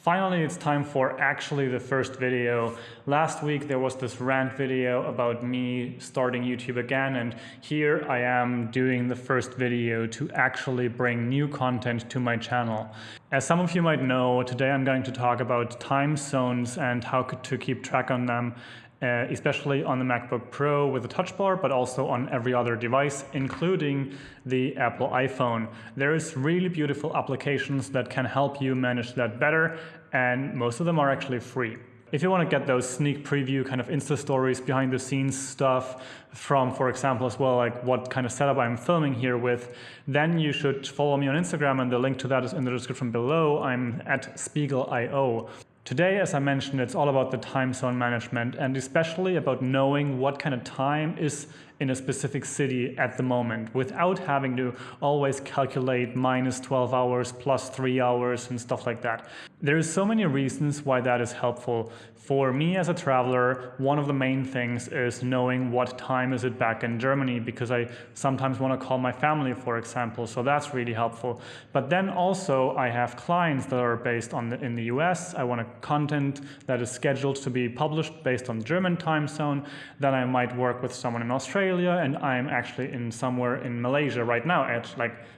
Finally, it's time for actually the first video. Last week there was this rant video about me starting YouTube again, and here I am doing the first video to actually bring new content to my channel. As some of you might know, today I'm going to talk about time zones and how to keep track on them, especially on the MacBook Pro with the touch bar, but also on every other device, including the Apple iPhone. There's really beautiful applications that can help you manage that better, and most of them are actually free. If you want to get those sneak preview kind of Insta stories, behind the scenes stuff from, for example, as well, like what kind of setup I'm filming here with, then you should follow me on Instagram, and the link to that is in the description below. I'm at Spiegel.io. Today, as I mentioned, it's all about the time zone management, and especially about knowing what kind of time is in a specific city at the moment without having to always calculate minus 12 hours plus 3 hours and stuff like that. There's so many reasons why that is helpful. For me as a traveler, one of the main things is knowing what time is it back in Germany, because I sometimes want to call my family, for example, so that's really helpful. But then also I have clients that are based in the US. I want content that is scheduled to be published based on German time zone. Then I might work with someone in Australia, and I'm actually somewhere in Malaysia right now.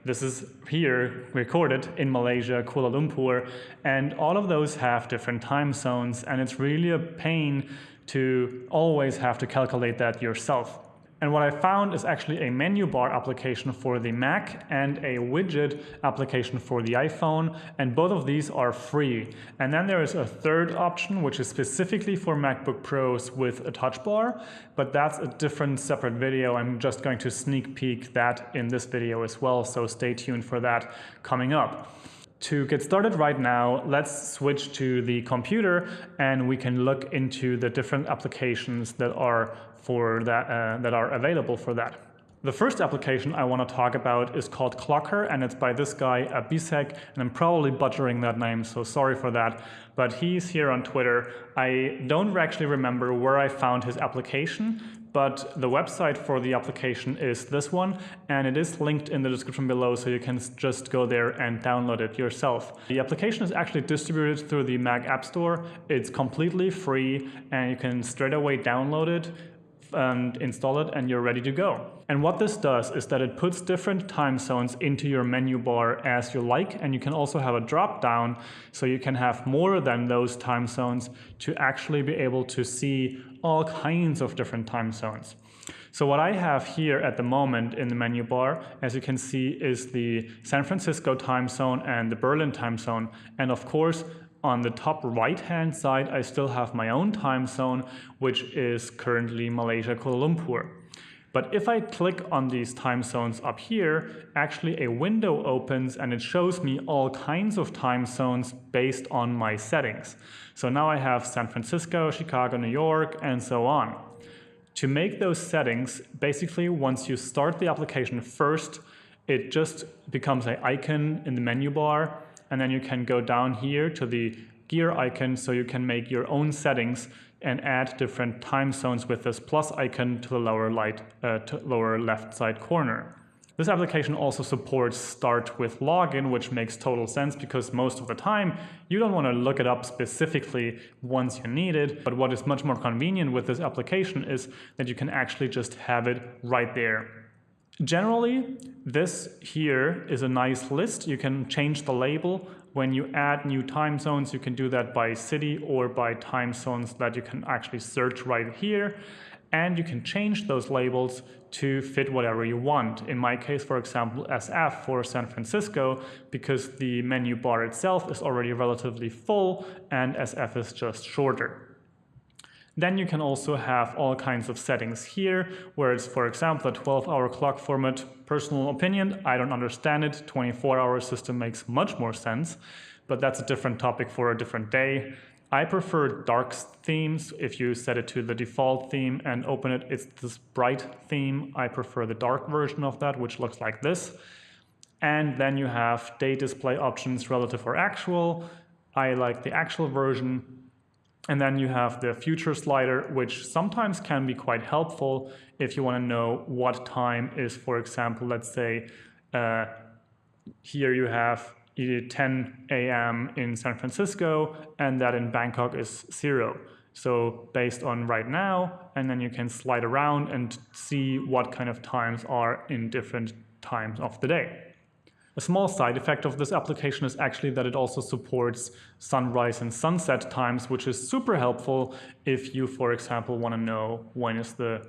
This is here recorded in Malaysia, Kuala Lumpur, and all of those have different time zones, and it's really a pain to always have to calculate that yourself. And what I found is actually a menu bar application for the Mac and a widget application for the iPhone, and both of these are free. And then there is a third option, which is specifically for MacBook Pros with a touch bar, but that's a different separate video. I'm just going to sneak peek that in this video as well, so stay tuned for that coming up. To get started right now, let's switch to the computer and we can look into the different applications that are available for that. The first application I want to talk about is called Clocker, and it's by this guy, Abisek, and I'm probably butchering that name, so sorry for that, but he's here on Twitter. I don't actually remember where I found his application, but the website for the application is this one, and it is linked in the description below, so you can just go there and download it yourself. The application is actually distributed through the Mac App Store. It's completely free, and you can straight away download it and install it, and you're ready to go. And what this does is that it puts different time zones into your menu bar as you like, and you can also have a drop down, so you can have more than those time zones to actually be able to see all kinds of different time zones. So what I have here at the moment in the menu bar, as you can see, is the San Francisco time zone and the Berlin time zone, and of course on the top right-hand side, I still have my own time zone, which is currently Malaysia, Kuala Lumpur. But if I click on these time zones up here, actually a window opens and it shows me all kinds of time zones based on my settings. So now I have San Francisco, Chicago, New York, and so on. To make those settings, basically once you start the application first, it just becomes an icon in the menu bar, and then you can go down here to the gear icon, so you can make your own settings and add different time zones with this plus icon to the lower left side corner. This application also supports start with login, which makes total sense because most of the time you don't want to look it up specifically once you need it, but what is much more convenient with this application is that you can actually just have it right there. Generally, this here is a nice list. You can change the label. When you add new time zones, you can do that by city or by time zones that you can actually search right here. And you can change those labels to fit whatever you want. In my case, for example, SF for San Francisco, because the menu bar itself is already relatively full and SF is just shorter. Then you can also have all kinds of settings here, where it's, for example, a 12-hour clock format. Personal opinion, I don't understand it. 24-hour system makes much more sense, but that's a different topic for a different day. I prefer dark themes. If you set it to the default theme and open it, it's this bright theme. I prefer the dark version of that, which looks like this. And then you have day display options, relative or actual. I like the actual version. And then you have the future slider, which sometimes can be quite helpful if you want to know what time is, for example, let's say here you have 10 a.m. in San Francisco, and that in Bangkok is 0. So based on right now, and then you can slide around and see what kind of times are in different times of the day. A small side effect of this application is actually that it also supports sunrise and sunset times, which is super helpful if you, for example, want to know when is the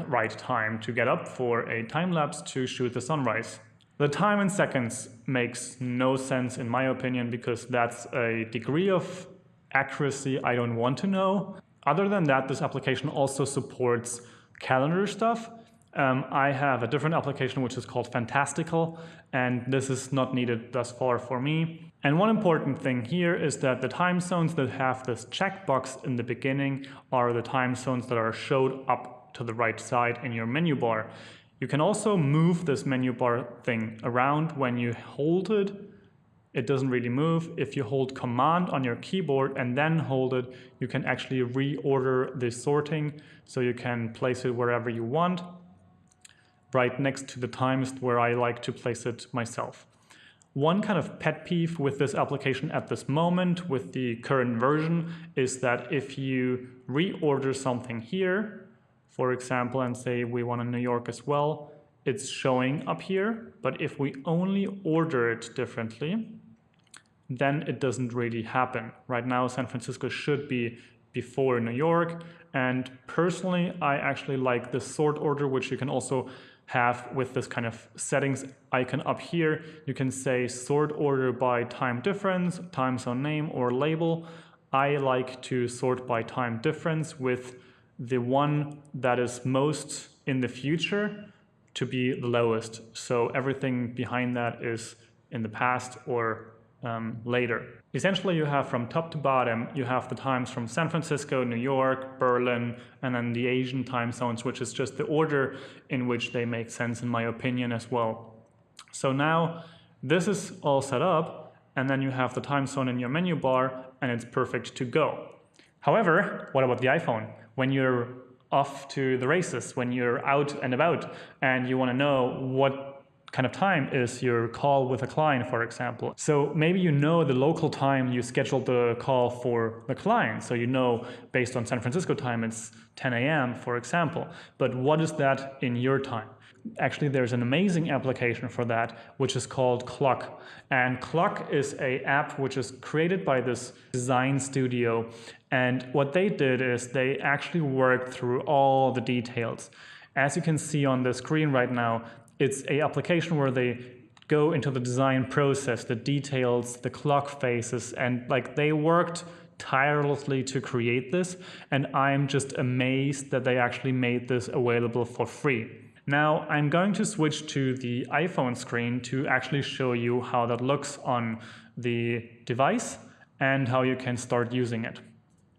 right time to get up for a time lapse to shoot the sunrise. The time in seconds makes no sense in my opinion, because that's a degree of accuracy I don't want to know. Other than that, this application also supports calendar stuff. I have a different application which is called Fantastical, and this is not needed thus far for me. And one important thing here is that the time zones that have this checkbox in the beginning are the time zones that are showed up to the right side in your menu bar. You can also move this menu bar thing around when you hold it. It doesn't really move. If you hold Command on your keyboard and then hold it, you can actually reorder the sorting, so you can place it wherever you want. Right next to the times where I like to place it myself. One kind of pet peeve with this application at this moment with the current version is that if you reorder something here, for example, and say we want a New York as well, it's showing up here, but if we only order it differently, then it doesn't really happen. Right now, San Francisco should be before New York, and personally, I actually like this sort order, which you can also have with this kind of settings icon up here. You can say sort order by time difference, time zone name, or label. I like to sort by time difference, with the one that is most in the future to be the lowest. So everything behind that is in the past or later. Essentially, you have from top to bottom, you have the times from San Francisco, New York, Berlin, and then the Asian time zones, which is just the order in which they make sense, in my opinion, as well. So now this is all set up, and then you have the time zone in your menu bar, and it's perfect to go. However, what about the iPhone? When you're off to the races, when you're out and about, and you want to know what kind of time is your call with a client, for example. So maybe you know the local time you scheduled the call for the client. So you know based on San Francisco time it's 10 a.m. for example. But what is that in your time? Actually, there's an amazing application for that, which is called Clock. And Clock is an app which is created by this design studio. And what they did is they actually worked through all the details. As you can see on the screen right now, it's an application where they go into the design process, the details, the clock faces, and like they worked tirelessly to create this. And I'm just amazed that they actually made this available for free. Now I'm going to switch to the iPhone screen to actually show you how that looks on the device and how you can start using it.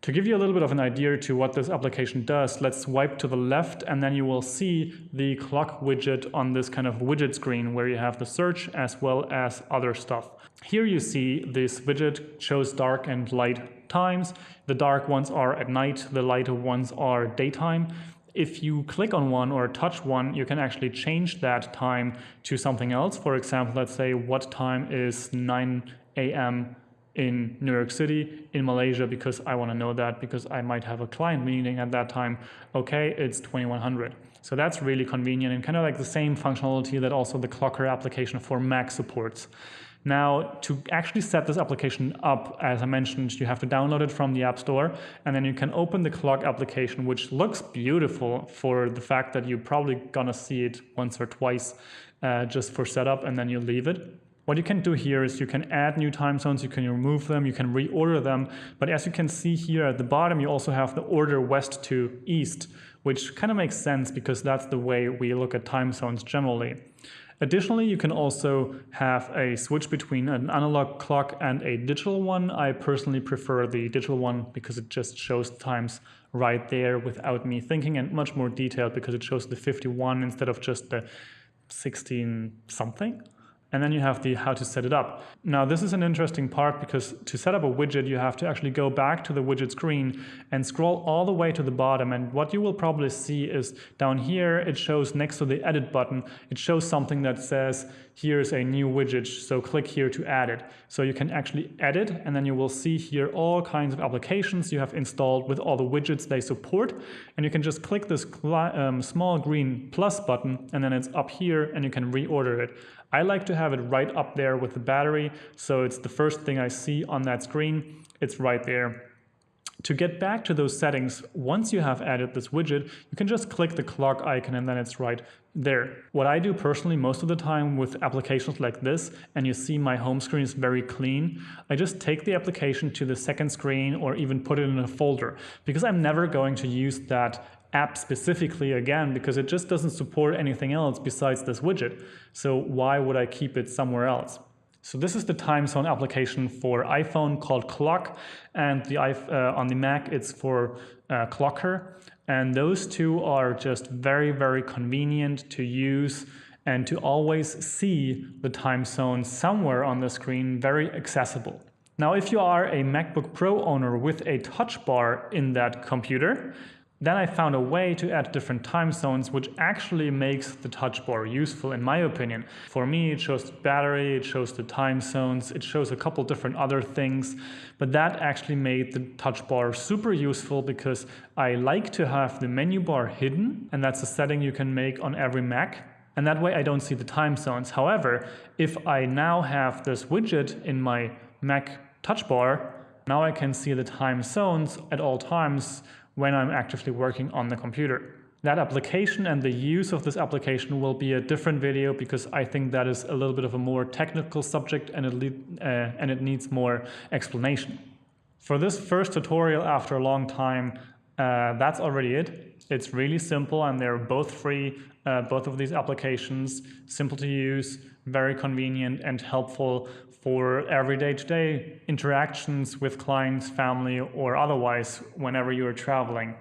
To give you a little bit of an idea to what this application does, let's swipe to the left and then you will see the clock widget on this kind of widget screen where you have the search as well as other stuff. Here you see this widget shows dark and light times. The dark ones are at night, the lighter ones are daytime. If you click on one or touch one, you can actually change that time to something else. For example, let's say what time is 9 a.m. in New York City, in Malaysia, because I want to know that because I might have a client meeting at that time. Okay, it's 2100. So that's really convenient and kind of like the same functionality that also the Clocker application for Mac supports. Now, to actually set this application up, as I mentioned, you have to download it from the App Store, and then you can open the Clock application, which looks beautiful for the fact that you're probably gonna see it once or twice just for setup, and then you leave it. What you can do here is you can add new time zones, you can remove them, you can reorder them, but as you can see here at the bottom, you also have the order west to east, which kind of makes sense because that's the way we look at time zones generally. Additionally, you can also have a switch between an analog clock and a digital one. I personally prefer the digital one because it just shows times right there without me thinking, and much more detailed because it shows the 51 instead of just the 16 something. And then you have the how to set it up. Now this is an interesting part because to set up a widget you have to actually go back to the widget screen and scroll all the way to the bottom, and what you will probably see is down here it shows next to the edit button, it shows something that says here's a new widget, so click here to add it. So you can actually edit, and then you will see here all kinds of applications you have installed with all the widgets they support, and you can just click this small green plus button, and then it's up here and you can reorder it. I like to have it right up there with the battery, so it's the first thing I see on that screen. It's right there. To get back to those settings, once you have added this widget, you can just click the clock icon and then it's right there. What I do personally most of the time with applications like this, and you see my home screen is very clean, I just take the application to the second screen or even put it in a folder, because I'm never going to use that app specifically again, because it just doesn't support anything else besides this widget. So why would I keep it somewhere else? So this is the Timezone application for iPhone called Clock, and on the Mac it's for Clocker. And those two are just very, very convenient to use and to always see the time zone somewhere on the screen, very accessible. Now, if you are a MacBook Pro owner with a touch bar in that computer, then I found a way to add different time zones, which actually makes the touch bar useful in my opinion. For me, it shows the battery, it shows the time zones, it shows a couple different other things, but that actually made the touch bar super useful because I like to have the menu bar hidden, and that's a setting you can make on every Mac. And that way I don't see the time zones. However, if I now have this widget in my Mac touch bar, now I can see the time zones at all times when I'm actively working on the computer. That application and the use of this application will be a different video because I think that is a little bit of a more technical subject and it needs more explanation. For this first tutorial after a long time, that's already it. It's really simple and they're both free, both of these applications, simple to use, very convenient and helpful for everyday to-day interactions with clients, family, or otherwise whenever you're traveling.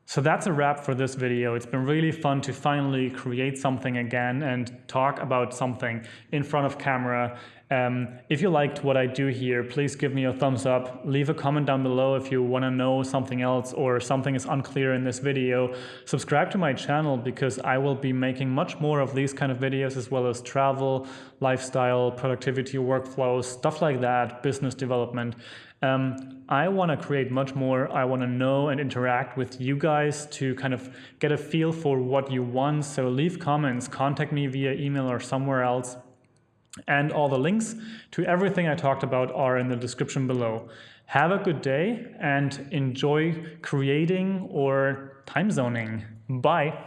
So that's a wrap for this video. It's been really fun to finally create something again and talk about something in front of camera. If you liked what I do here, please give me a thumbs up. Leave a comment down below if you want to know something else or something is unclear in this video. Subscribe to my channel because I will be making much more of these kind of videos, as well as travel, lifestyle, productivity, workflows, stuff like that, business development. I want to create much more. I want to know and interact with you guys to kind of get a feel for what you want. So leave comments, contact me via email or somewhere else. And all the links to everything I talked about are in the description below. Have a good day and enjoy creating or time zoning. Bye.